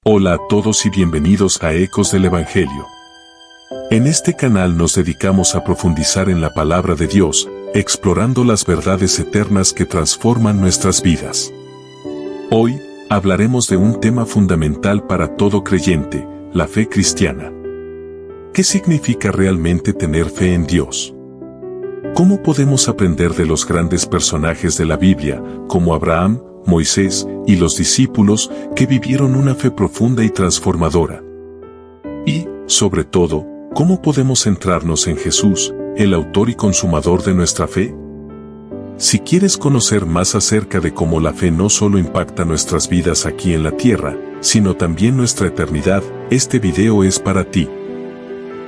Hola a todos y bienvenidos a Ecos del Evangelio. En este canal nos dedicamos a profundizar en la palabra de Dios, explorando las verdades eternas que transforman nuestras vidas. Hoy, hablaremos de un tema fundamental para todo creyente, la fe cristiana. ¿Qué significa realmente tener fe en Dios? ¿Cómo podemos aprender de los grandes personajes de la Biblia, como Abraham, Moisés y los discípulos que vivieron una fe profunda y transformadora? Y, sobre todo, ¿cómo podemos centrarnos en Jesús, el autor y consumador de nuestra fe? Si quieres conocer más acerca de cómo la fe no solo impacta nuestras vidas aquí en la tierra, sino también nuestra eternidad, este video es para ti.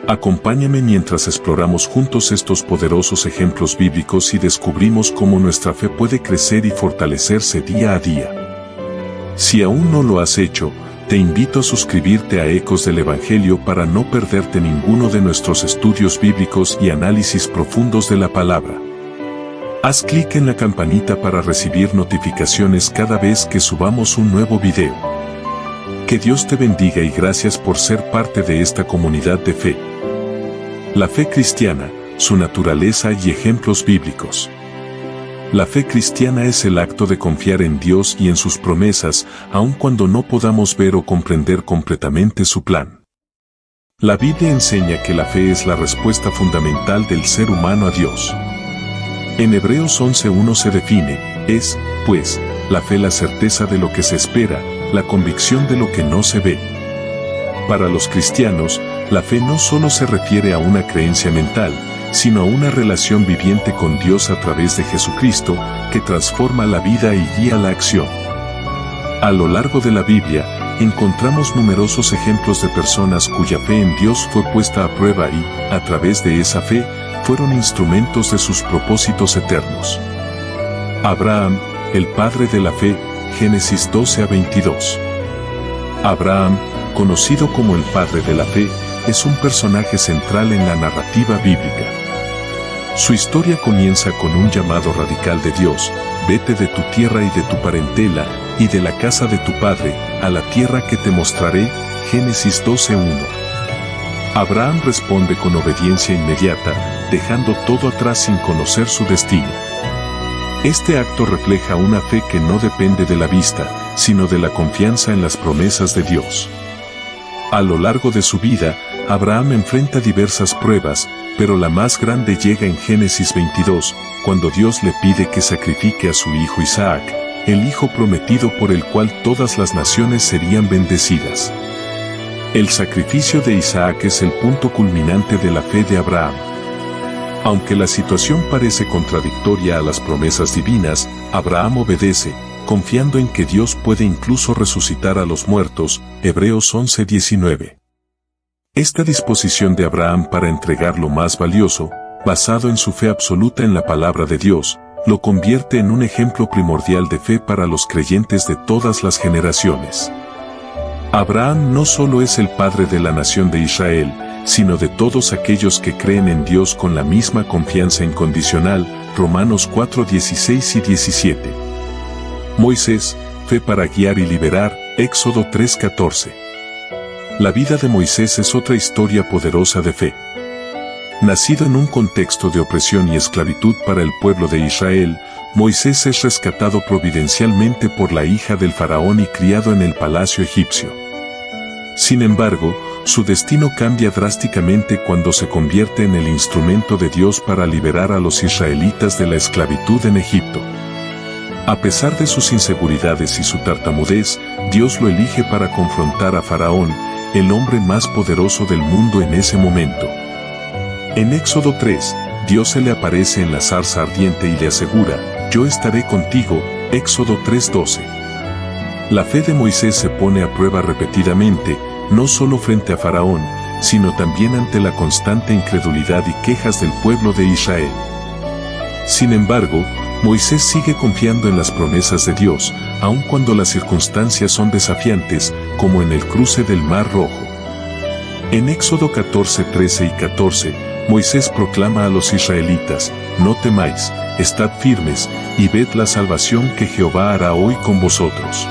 Acompáñame mientras exploramos juntos estos poderosos ejemplos bíblicos y descubrimos cómo nuestra fe puede crecer y fortalecerse día a día. Si aún no lo has hecho, te invito a suscribirte a Ecos del Evangelio para no perderte ninguno de nuestros estudios bíblicos y análisis profundos de la palabra. Haz clic en la campanita para recibir notificaciones cada vez que subamos un nuevo video. Que Dios te bendiga y gracias por ser parte de esta comunidad de fe. La fe cristiana, su naturaleza y ejemplos bíblicos. La fe cristiana es el acto de confiar en Dios y en sus promesas, aun cuando no podamos ver o comprender completamente su plan. La Biblia enseña que la fe es la respuesta fundamental del ser humano a Dios. En Hebreos 11:1 se define, es, pues, la fe la certeza de lo que se espera, la convicción de lo que no se ve. Para los cristianos, la fe no solo se refiere a una creencia mental, sino a una relación viviente con Dios a través de Jesucristo, que transforma la vida y guía la acción. A lo largo de la Biblia, encontramos numerosos ejemplos de personas cuya fe en Dios fue puesta a prueba y, a través de esa fe, fueron instrumentos de sus propósitos eternos. Abraham, el padre de la fe, Génesis 12-22. Abraham, conocido como el padre de la fe, es un personaje central en la narrativa bíblica. Su historia comienza con un llamado radical de Dios: vete de tu tierra y de tu parentela, y de la casa de tu padre, a la tierra que te mostraré, Génesis 12:1. Abraham responde con obediencia inmediata, dejando todo atrás sin conocer su destino. Este acto refleja una fe que no depende de la vista, sino de la confianza en las promesas de Dios. A lo largo de su vida, Abraham enfrenta diversas pruebas, pero la más grande llega en Génesis 22, cuando Dios le pide que sacrifique a su hijo Isaac, el hijo prometido por el cual todas las naciones serían bendecidas. El sacrificio de Isaac es el punto culminante de la fe de Abraham. Aunque la situación parece contradictoria a las promesas divinas, Abraham obedece, confiando en que Dios puede incluso resucitar a los muertos, Hebreos 11:19. Esta disposición de Abraham para entregar lo más valioso, basado en su fe absoluta en la palabra de Dios, lo convierte en un ejemplo primordial de fe para los creyentes de todas las generaciones. Abraham no solo es el padre de la nación de Israel, sino de todos aquellos que creen en Dios con la misma confianza incondicional, Romanos 4:16 y 17. Moisés, fe para guiar y liberar, Éxodo 3:14. La vida de Moisés es otra historia poderosa de fe. Nacido en un contexto de opresión y esclavitud para el pueblo de Israel, Moisés es rescatado providencialmente por la hija del faraón y criado en el palacio egipcio. Sin embargo, su destino cambia drásticamente cuando se convierte en el instrumento de Dios para liberar a los israelitas de la esclavitud en Egipto. A pesar de sus inseguridades y su tartamudez, Dios lo elige para confrontar a Faraón, el hombre más poderoso del mundo en ese momento. En Éxodo 3, Dios se le aparece en la zarza ardiente y le asegura: yo estaré contigo, Éxodo 3:12. La fe de Moisés se pone a prueba repetidamente, no solo frente a Faraón, sino también ante la constante incredulidad y quejas del pueblo de Israel. Sin embargo, Moisés sigue confiando en las promesas de Dios, aun cuando las circunstancias son desafiantes, como en el cruce del Mar Rojo. En Éxodo 14:13 y 14, Moisés proclama a los israelitas: no temáis, estad firmes, y ved la salvación que Jehová hará hoy con vosotros.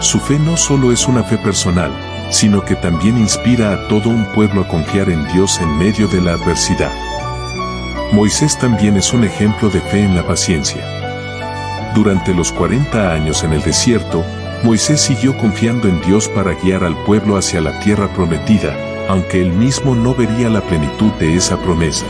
Su fe no solo es una fe personal, sino que también inspira a todo un pueblo a confiar en Dios en medio de la adversidad. Moisés también es un ejemplo de fe en la paciencia. Durante los 40 años en el desierto, Moisés siguió confiando en Dios para guiar al pueblo hacia la tierra prometida, aunque él mismo no vería la plenitud de esa promesa.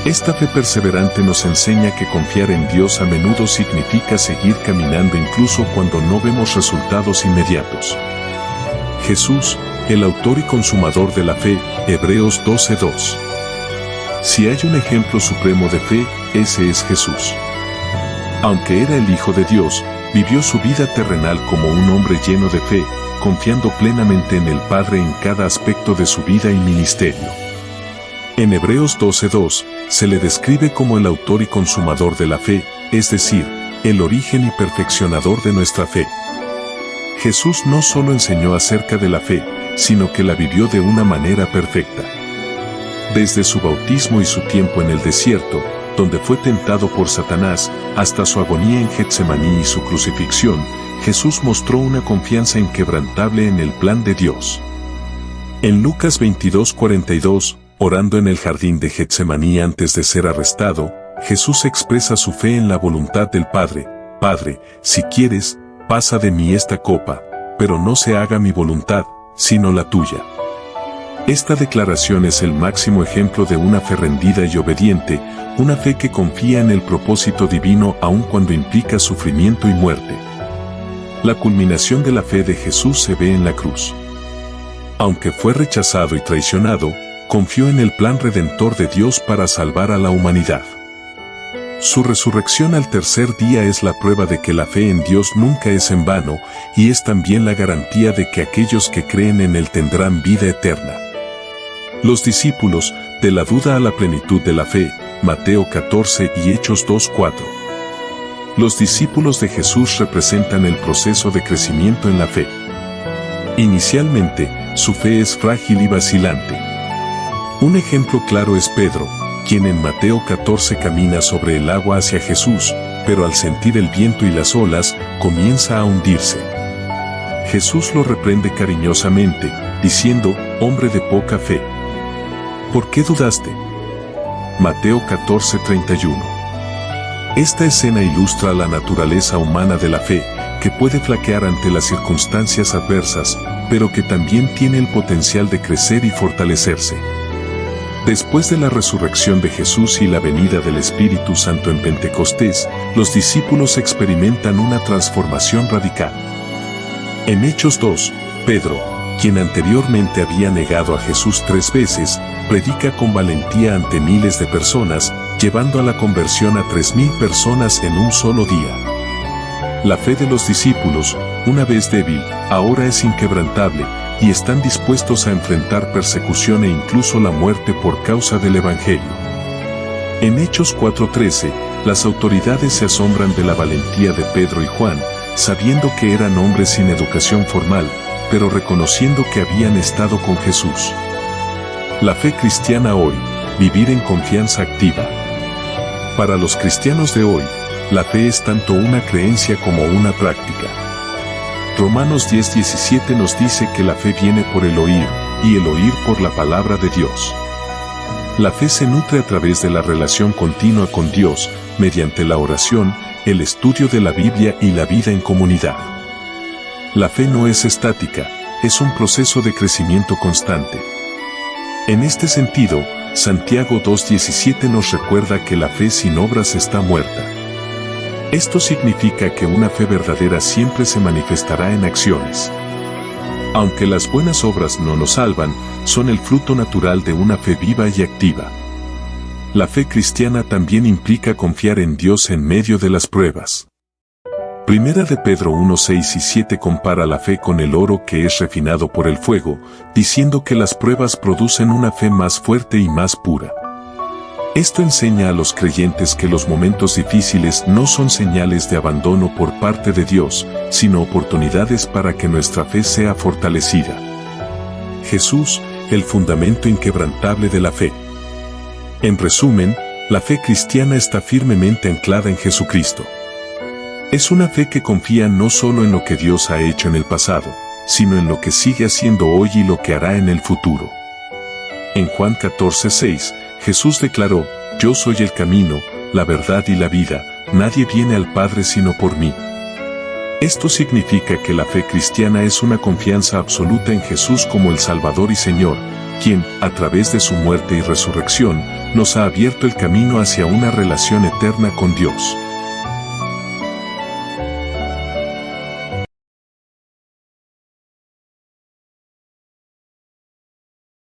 Esta fe perseverante nos enseña que confiar en Dios a menudo significa seguir caminando incluso cuando no vemos resultados inmediatos. Jesús, el autor y consumador de la fe, Hebreos 12:2. Si hay un ejemplo supremo de fe, ese es Jesús. Aunque era el Hijo de Dios, vivió su vida terrenal como un hombre lleno de fe, confiando plenamente en el Padre en cada aspecto de su vida y ministerio. En Hebreos 12:2, se le describe como el autor y consumador de la fe, es decir, el origen y perfeccionador de nuestra fe. Jesús no solo enseñó acerca de la fe, sino que la vivió de una manera perfecta. Desde su bautismo y su tiempo en el desierto, donde fue tentado por Satanás, hasta su agonía en Getsemaní y su crucifixión, Jesús mostró una confianza inquebrantable en el plan de Dios. En Lucas 22:42, orando en el jardín de Getsemaní antes de ser arrestado, Jesús expresa su fe en la voluntad del Padre. Padre, si quieres, pasa de mí esta copa, pero no se haga mi voluntad, sino la tuya. Esta declaración es el máximo ejemplo de una fe rendida y obediente, una fe que confía en el propósito divino aun cuando implica sufrimiento y muerte. La culminación de la fe de Jesús se ve en la cruz. Aunque fue rechazado y traicionado, confió en el plan redentor de Dios para salvar a la humanidad. Su resurrección al tercer día es la prueba de que la fe en Dios nunca es en vano, y es también la garantía de que aquellos que creen en Él tendrán vida eterna. Los discípulos, de la duda a la plenitud de la fe, Mateo 14 y Hechos 2:4. Los discípulos de Jesús representan el proceso de crecimiento en la fe. Inicialmente, su fe es frágil y vacilante. Un ejemplo claro es Pedro, quien en Mateo 14 camina sobre el agua hacia Jesús, pero al sentir el viento y las olas, comienza a hundirse. Jesús lo reprende cariñosamente, diciendo, «Hombre de poca fe, ¿por qué dudaste?». Mateo 14:31. Esta escena ilustra la naturaleza humana de la fe, que puede flaquear ante las circunstancias adversas, pero que también tiene el potencial de crecer y fortalecerse. Después de la resurrección de Jesús y la venida del Espíritu Santo en Pentecostés, los discípulos experimentan una transformación radical. En Hechos 2, Pedro, quien anteriormente había negado a Jesús 3 veces, predica con valentía ante miles de personas, llevando a la conversión a 3,000 personas en un solo día. La fe de los discípulos, una vez débil, ahora es inquebrantable, y están dispuestos a enfrentar persecución e incluso la muerte por causa del Evangelio. En Hechos 4:13, las autoridades se asombran de la valentía de Pedro y Juan, sabiendo que eran hombres sin educación formal, pero reconociendo que habían estado con Jesús. La fe cristiana hoy, vivir en confianza activa. Para los cristianos de hoy, la fe es tanto una creencia como una práctica. Romanos 10:17 nos dice que la fe viene por el oír, y el oír por la palabra de Dios. La fe se nutre a través de la relación continua con Dios, mediante la oración, el estudio de la Biblia y la vida en comunidad. La fe no es estática, es un proceso de crecimiento constante. En este sentido, Santiago 2:17 nos recuerda que la fe sin obras está muerta. Esto significa que una fe verdadera siempre se manifestará en acciones. Aunque las buenas obras no nos salvan, son el fruto natural de una fe viva y activa. La fe cristiana también implica confiar en Dios en medio de las pruebas. Primera de Pedro 1:6 y 7 compara la fe con el oro que es refinado por el fuego, diciendo que las pruebas producen una fe más fuerte y más pura. Esto enseña a los creyentes que los momentos difíciles no son señales de abandono por parte de Dios, sino oportunidades para que nuestra fe sea fortalecida. Jesús, el fundamento inquebrantable de la fe. En resumen, la fe cristiana está firmemente anclada en Jesucristo. Es una fe que confía no solo en lo que Dios ha hecho en el pasado, sino en lo que sigue haciendo hoy y lo que hará en el futuro. En Juan 14:6, Jesús declaró: Yo soy el camino, la verdad y la vida, nadie viene al Padre sino por mí. Esto significa que la fe cristiana es una confianza absoluta en Jesús como el Salvador y Señor, quien, a través de su muerte y resurrección, nos ha abierto el camino hacia una relación eterna con Dios.